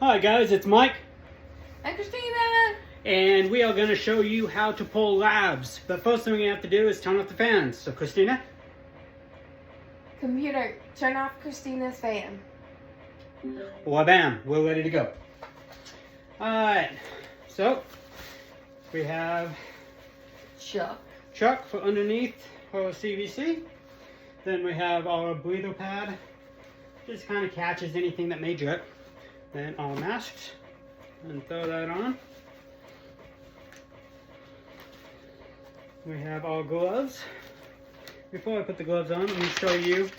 Hi guys, it's Mike. And Christina! And we are going to show you how to pull labs. But first thing we have to do is turn off the fans. So Christina? Computer, turn off Christina's fan. Bam, we're ready to go. Alright, so we have Chuck for underneath her CVC. Then we have our breather pad. Just kind of catches anything that may drip. Then our masks. And throw that on. We have our gloves. Before I put the gloves on, let me show you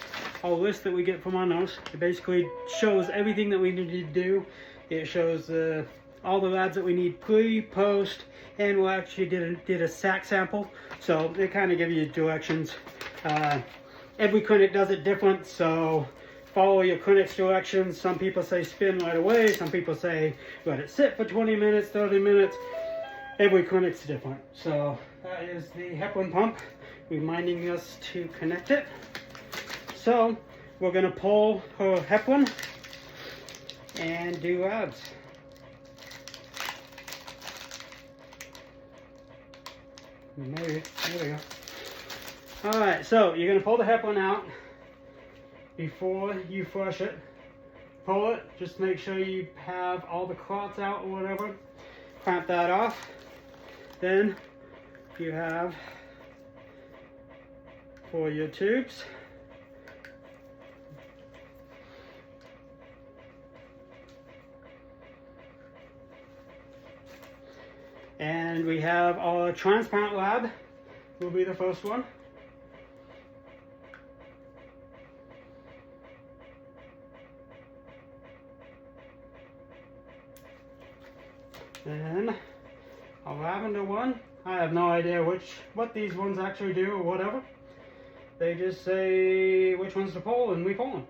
our list that we get from our nurse. It basically shows everything that we need to do. It shows all the labs that we need pre, post, and we actually did a sac sample. So it kind of gives you directions. Every clinic does it different, so follow your clinic's directions. Some people say spin right away. Some people say let it sit for 20 minutes, 30 minutes. Every clinic's different. So that is the heparin pump, reminding us to connect it. So we're going to pull her heparin and do labs. Maybe. There we go. Alright, so you're going to pull the heparin out before you flush it. Pull it, just make sure you have all the clots out or whatever. Clamp that off. Then you have for your tubes. And we have our transplant lab, will be the first one. And a lavender one. I have no idea what these ones actually do or whatever. They just say which ones to pull and we pull them.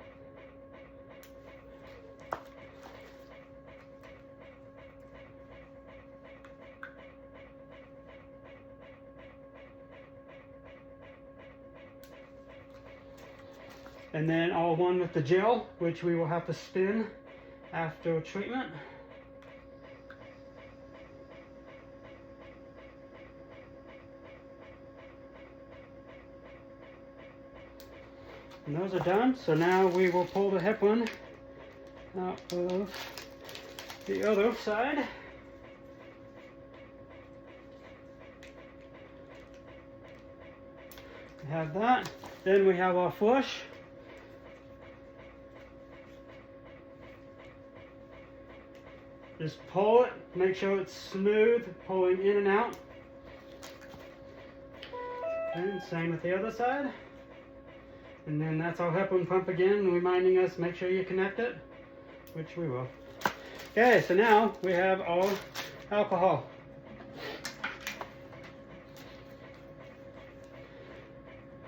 And then all one with the gel, which we will have to spin after treatment. And those are done, so now we will pull the heparin out of the other side. We have that. Then we have our flush. Just pull it, make sure it's smooth, pulling in and out. And same with the other side. And then that's our heparin pump again, reminding us, make sure you connect it, which we will. Okay, so now we have our alcohol.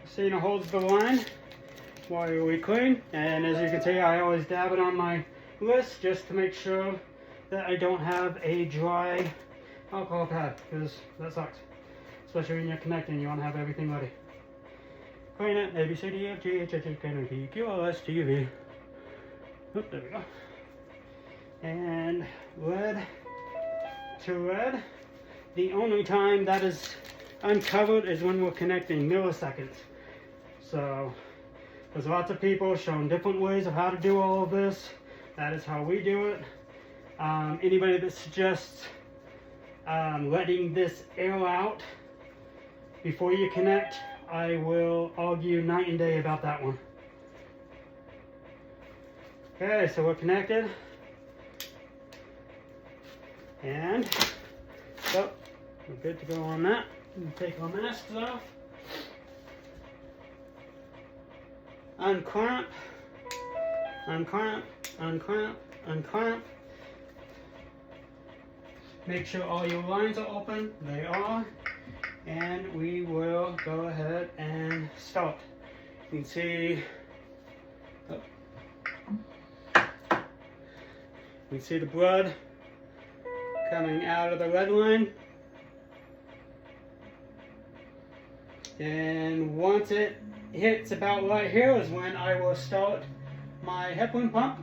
Christina holds the line while we clean, and as you can see, I always dab it on my wrist just to make sure that I don't have a dry alcohol pad, because that sucks. Especially when you're connecting, you want to have everything ready. Clean it, A, B, C, D, F, G, H, I, J, K, L, M, N, O, P, Q, R, S, T, U, V. Oh, there we go. And red to red. The only time that is uncovered is when we're connecting, milliseconds. So, there's lots of people showing different ways of how to do all of this. That is how we do it. Anybody that suggests letting this air out before you connect, I will argue night and day about that one. Okay, so we're connected. And so we're good to go on that. We'll take our masks off. Unclamp, unclamp, unclamp, unclamp. Make sure all your lines are open. They are. And we will go ahead and start. You can see, you can see the blood coming out of the red line. And once it hits about right here is when I will start my heparin pump.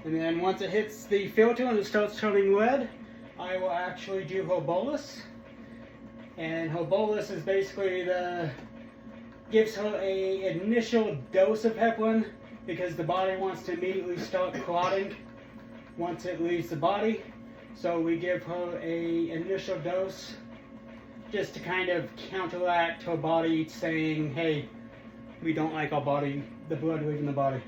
And then once it hits the filter and it starts turning red, I will actually do her bolus. And her bolus is basically gives her a initial dose of heparin because the body wants to immediately start clotting once it leaves the body. So we give her a initial dose just to kind of counteract her body saying, hey, we don't like our body, the blood leaving the body.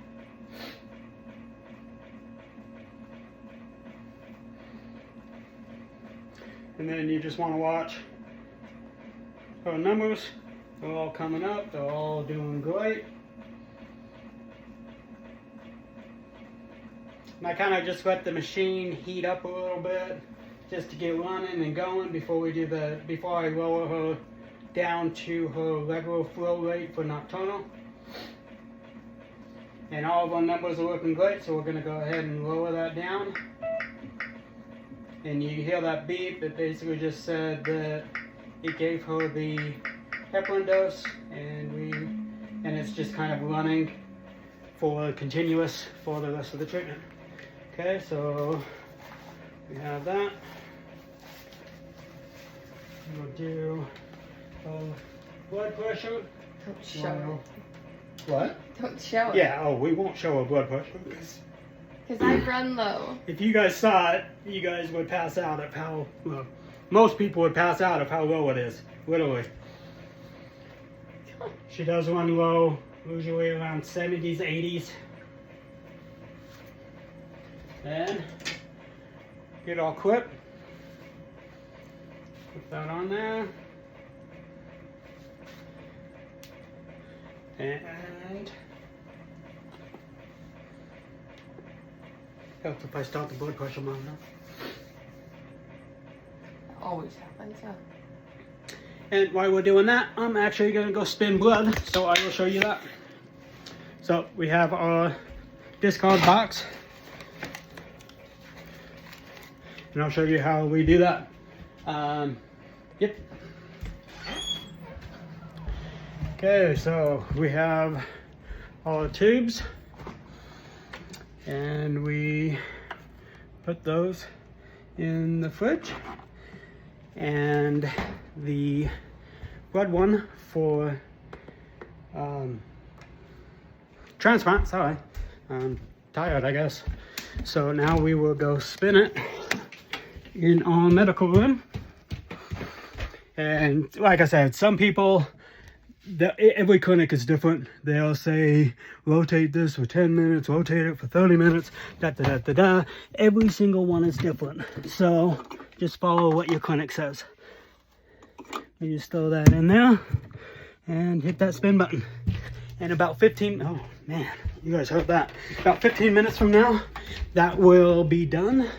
And then you just want to watch her numbers. They're all coming up. They're all doing great. And I kind of just let the machine heat up a little bit just to get running and going before I lower her down to her regular flow rate for nocturnal. And all of our numbers are looking great, so we're going to go ahead and lower that down. And you hear that beep, it basically just said that it gave her the heparin dose, and it's just kind of running for continuous for the rest of the treatment. Okay, so we have that. We'll do blood pressure. Don't show it. What? Don't show it. Yeah, we won't show our blood pressure. Because I run low. If you guys saw it, you guys would pass out at how, well, most people would pass out of how low it is, literally. She does run low, usually around 70s, 80s. And get our clip. Put that on there. And helps if I start the blood pressure monitor. Always happens, yeah. And while we're doing that, I'm actually going to go spin blood, so I will show you that. So we have our discard box, and I'll show you how we do that. Yep. Okay, so we have our tubes, and we put those in the fridge. And the blood one for transplant, sorry, I'm tired, I guess. So now we will go spin it in our medical room. And like I said, some people, every clinic is different. They'll say, rotate this for 10 minutes, rotate it for 30 minutes, da-da-da-da-da. Every single one is different. So just follow what your clinic says. You just throw that in there and hit that spin button. And about 15, oh man, you guys heard that. About 15 minutes from now, that will be done.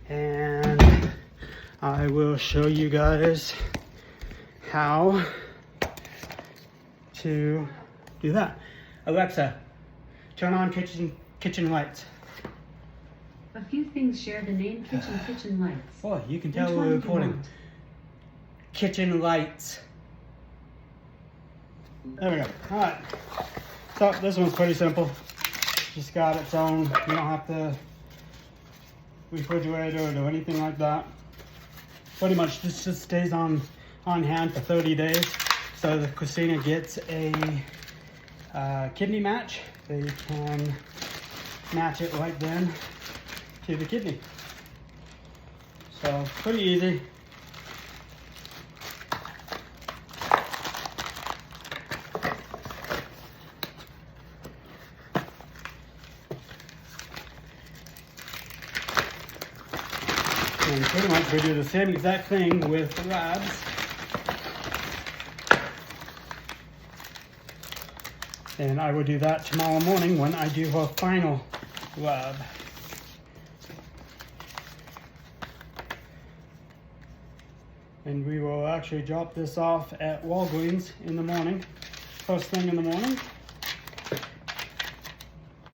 And I will show you guys how to do that. Alexa, turn on kitchen lights. A few things share the name kitchen lights. Oh, you can tell we're recording. Kitchen lights. There we go. Alright. So this one's pretty simple. Just got its own. You don't have to refrigerate it or do anything like that. Pretty much this just stays on hand for 30 days. So if Christina gets a kidney match, they can match it right then to the kidney. So pretty easy. And pretty much we do the same exact thing with the labs. And I will do that tomorrow morning when I do her final lab. And we will actually drop this off at Walgreens in the morning, first thing in the morning.